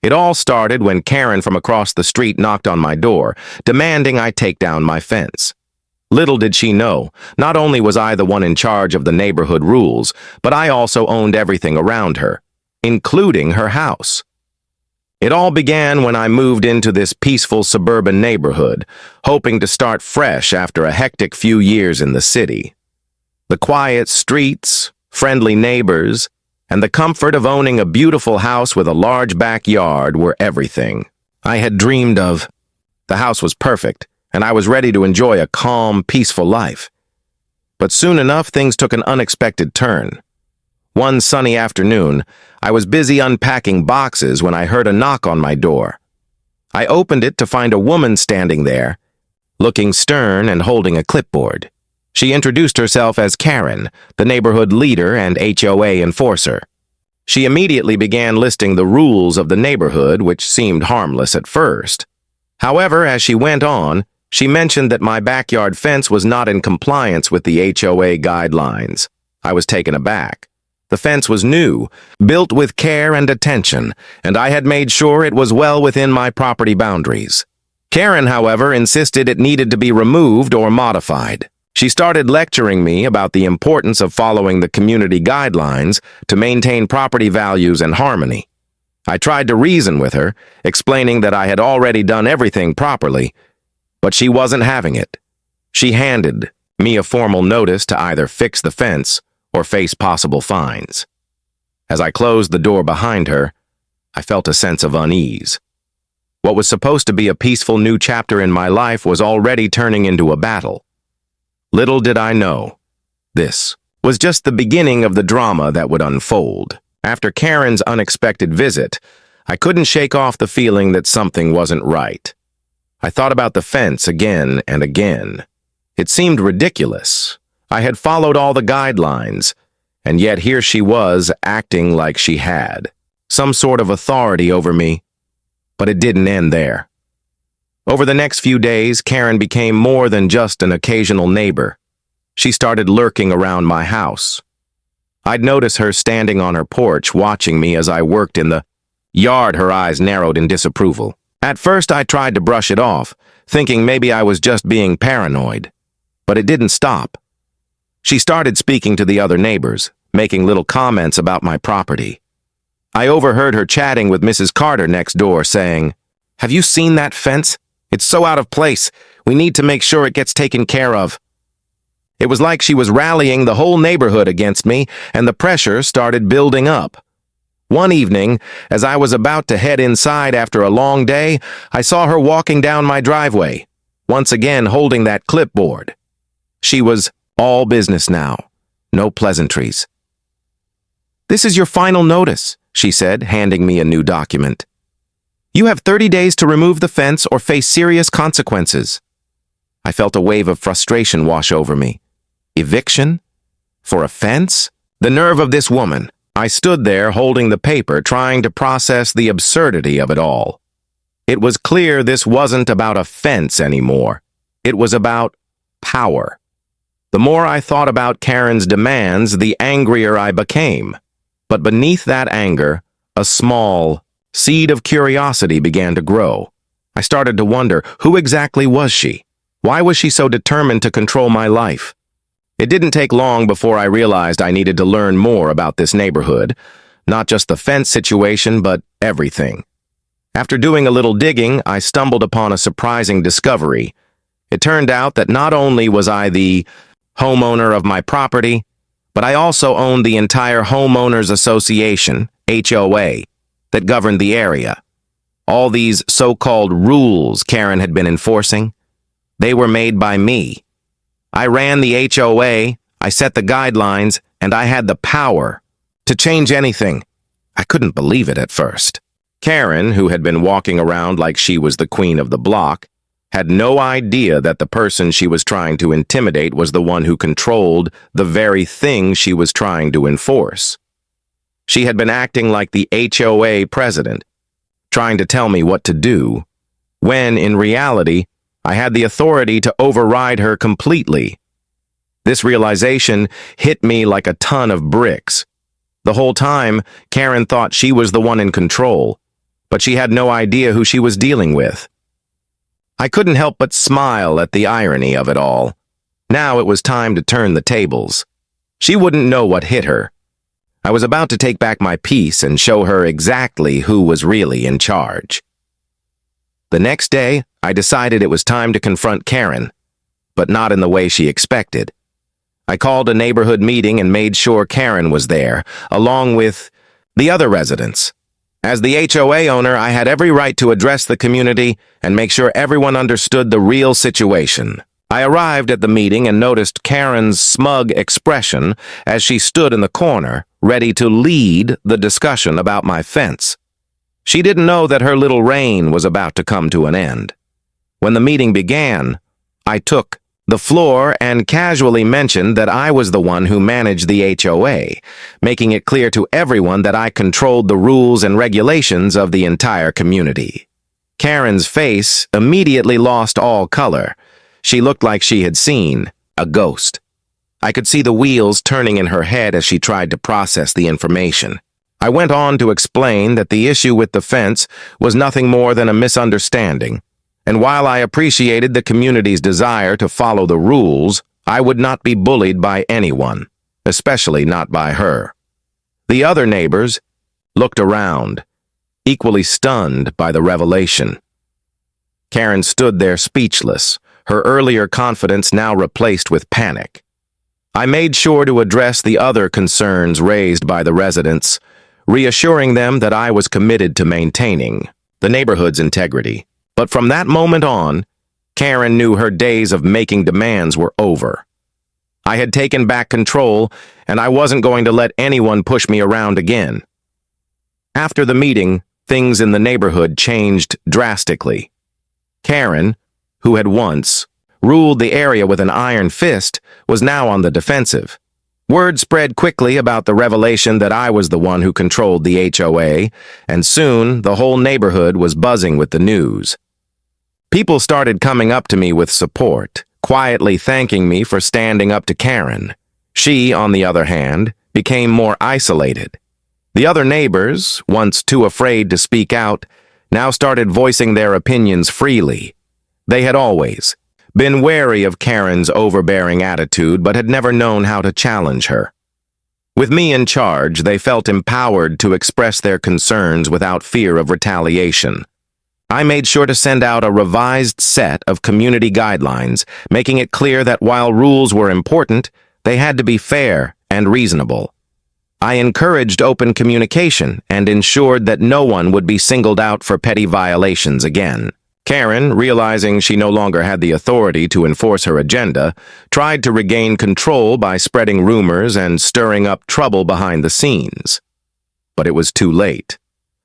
It all started when Karen from across the street knocked on my door, demanding I take down my fence. Little did she know, not only was I the one in charge of the neighborhood rules, but I also owned everything around her, including her house. It all began when I moved into this peaceful suburban neighborhood, hoping to start fresh after a hectic few years in the city. The quiet streets, friendly neighbors, and the comfort of owning a beautiful house with a large backyard were everything I had dreamed of. The house was perfect, and I was ready to enjoy a calm, peaceful life. But soon enough, things took an unexpected turn. One sunny afternoon, I was busy unpacking boxes when I heard a knock on my door. I opened it to find a woman standing there, looking stern and holding a clipboard. She introduced herself as Karen, the neighborhood leader and HOA enforcer. She immediately began listing the rules of the neighborhood, which seemed harmless at first. However, as she went on, she mentioned that my backyard fence was not in compliance with the HOA guidelines. I was taken aback. The fence was new, built with care and attention, and I had made sure it was well within my property boundaries. Karen, however, insisted it needed to be removed or modified. She started lecturing me about the importance of following the community guidelines to maintain property values and harmony. I tried to reason with her, explaining that I had already done everything properly, but she wasn't having it. She handed me a formal notice to either fix the fence or face possible fines. As I closed the door behind her, I felt a sense of unease. What was supposed to be a peaceful new chapter in my life was already turning into a battle. Little did I know, this was just the beginning of the drama that would unfold. After Karen's unexpected visit, I couldn't shake off the feeling that something wasn't right. I thought about the fence again and again. It seemed ridiculous. I had followed all the guidelines, and yet here she was acting like she had some sort of authority over me. But it didn't end there. Over the next few days, Karen became more than just an occasional neighbor. She started lurking around my house. I'd notice her standing on her porch watching me as I worked in the yard, her eyes narrowed in disapproval. At first, I tried to brush it off, thinking maybe I was just being paranoid. But it didn't stop. She started speaking to the other neighbors, making little comments about my property. I overheard her chatting with Mrs. Carter next door, saying, "Have you seen that fence? It's so out of place. We need to make sure it gets taken care of." It was like she was rallying the whole neighborhood against me, and the pressure started building up. One evening, as I was about to head inside after a long day, I saw her walking down my driveway, once again holding that clipboard. She was all business now, no pleasantries. "This is your final notice," she said, handing me a new document. "You have 30 days to remove the fence or face serious consequences." I felt a wave of frustration wash over me. Eviction? For a fence? The nerve of this woman. I stood there holding the paper, trying to process the absurdity of it all. It was clear this wasn't about a fence anymore. It was about power. The more I thought about Karen's demands, the angrier I became. But beneath that anger, a small seed of curiosity began to grow. I started to wonder, who exactly was she? Why was she so determined to control my life? It didn't take long before I realized I needed to learn more about this neighborhood, not just the fence situation, but everything. After doing a little digging, I stumbled upon a surprising discovery. It turned out that not only was I the homeowner of my property, but I also owned the entire Homeowners Association, HOA, that governed the area. All these so-called rules Karen had been enforcing, they were made by me. I ran the HOA, I set the guidelines, and I had the power to change anything. I couldn't believe it at first. Karen, who had been walking around like she was the queen of the block, had no idea that the person she was trying to intimidate was the one who controlled the very thing she was trying to enforce. She had been acting like the HOA president, trying to tell me what to do, when, in reality, I had the authority to override her completely. This realization hit me like a ton of bricks. The whole time, Karen thought she was the one in control, but she had no idea who she was dealing with. I couldn't help but smile at the irony of it all. Now it was time to turn the tables. She wouldn't know what hit her. I was about to take back my peace and show her exactly who was really in charge. The next day, I decided it was time to confront Karen, but not in the way she expected. I called a neighborhood meeting and made sure Karen was there, along with the other residents. As the HOA owner, I had every right to address the community and make sure everyone understood the real situation. I arrived at the meeting and noticed Karen's smug expression as she stood in the corner, ready to lead the discussion about my fence. She didn't know that her little reign was about to come to an end. When the meeting began, I took the floor and casually mentioned that I was the one who managed the HOA, making it clear to everyone that I controlled the rules and regulations of the entire community. Karen's face immediately lost all color. She looked like she had seen a ghost. I could see the wheels turning in her head as she tried to process the information. I went on to explain that the issue with the fence was nothing more than a misunderstanding, and while I appreciated the community's desire to follow the rules, I would not be bullied by anyone, especially not by her. The other neighbors looked around, equally stunned by the revelation. Karen stood there speechless, her earlier confidence now replaced with panic. I made sure to address the other concerns raised by the residents, reassuring them that I was committed to maintaining the neighborhood's integrity. But from that moment on, Karen knew her days of making demands were over. I had taken back control, and I wasn't going to let anyone push me around again. After the meeting, things in the neighborhood changed drastically. Karen, who had once ruled the area with an iron fist, was now on the defensive. Word spread quickly about the revelation that I was the one who controlled the HOA, and soon the whole neighborhood was buzzing with the news. People started coming up to me with support, quietly thanking me for standing up to Karen. She, on the other hand, became more isolated. The other neighbors, once too afraid to speak out, now started voicing their opinions freely. They had always been wary of Karen's overbearing attitude, but had never known how to challenge her. With me in charge, they felt empowered to express their concerns without fear of retaliation. I made sure to send out a revised set of community guidelines, making it clear that while rules were important, they had to be fair and reasonable. I encouraged open communication and ensured that no one would be singled out for petty violations again. Karen, realizing she no longer had the authority to enforce her agenda, tried to regain control by spreading rumors and stirring up trouble behind the scenes. But it was too late.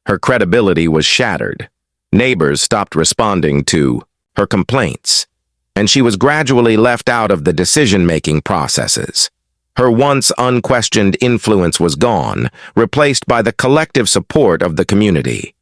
Her credibility was shattered. Neighbors stopped responding to her complaints, and she was gradually left out of the decision-making processes. Her once unquestioned influence was gone, replaced by the collective support of the community.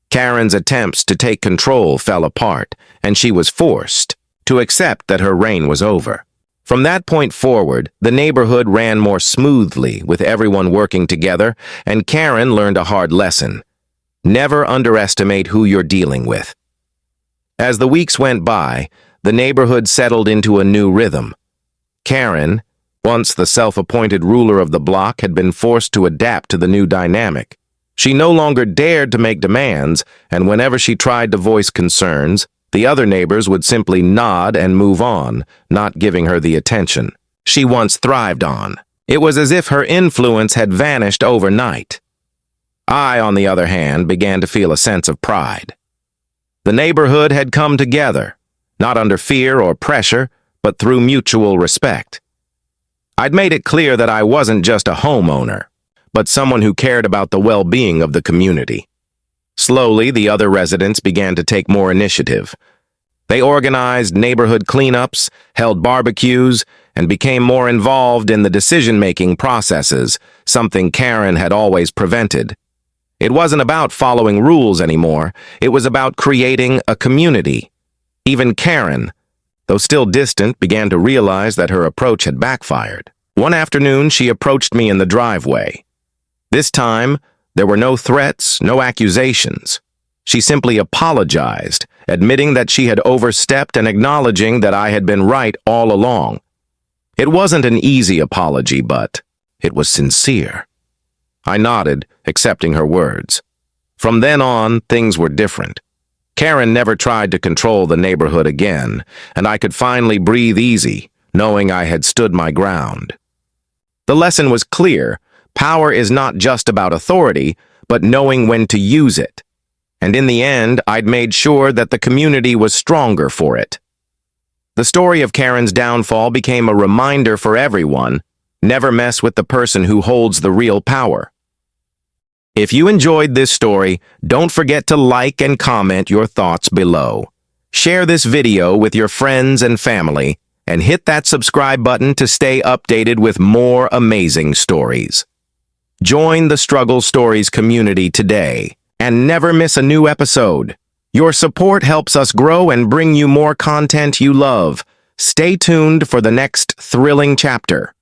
Karen's attempts to take control fell apart, and she was forced to accept that her reign was over. From that point forward, the neighborhood ran more smoothly, with everyone working together, and Karen learned a hard lesson. Never underestimate who you're dealing with. As the weeks went by, the neighborhood settled into a new rhythm. Karen, once the self-appointed ruler of the block, had been forced to adapt to the new dynamic. She no longer dared to make demands, and whenever she tried to voice concerns, the other neighbors would simply nod and move on, not giving her the attention she once thrived on. It was as if her influence had vanished overnight. I, on the other hand, began to feel a sense of pride. The neighborhood had come together, not under fear or pressure, but through mutual respect. I'd made it clear that I wasn't just a homeowner, but someone who cared about the well-being of the community. Slowly, the other residents began to take more initiative. They organized neighborhood cleanups, held barbecues, and became more involved in the decision-making processes, something Karen had always prevented. It wasn't about following rules anymore. It was about creating a community. Even Karen, though still distant, began to realize that her approach had backfired. One afternoon, she approached me in the driveway. This time, there were no threats, no accusations. She simply apologized, admitting that she had overstepped and acknowledging that I had been right all along. It wasn't an easy apology, but it was sincere. I nodded, accepting her words. From then on, things were different. Karen never tried to control the neighborhood again, and I could finally breathe easy, knowing I had stood my ground. The lesson was clear. Power is not just about authority, but knowing when to use it. And in the end, I'd made sure that the community was stronger for it. The story of Karen's downfall became a reminder for everyone: never mess with the person who holds the real power. If you enjoyed this story, don't forget to like and comment your thoughts below. Share this video with your friends and family, and hit that subscribe button to stay updated with more amazing stories. Join the Struggle Stories community today, and never miss a new episode. Your support helps us grow and bring you more content you love. Stay tuned for the next thrilling chapter.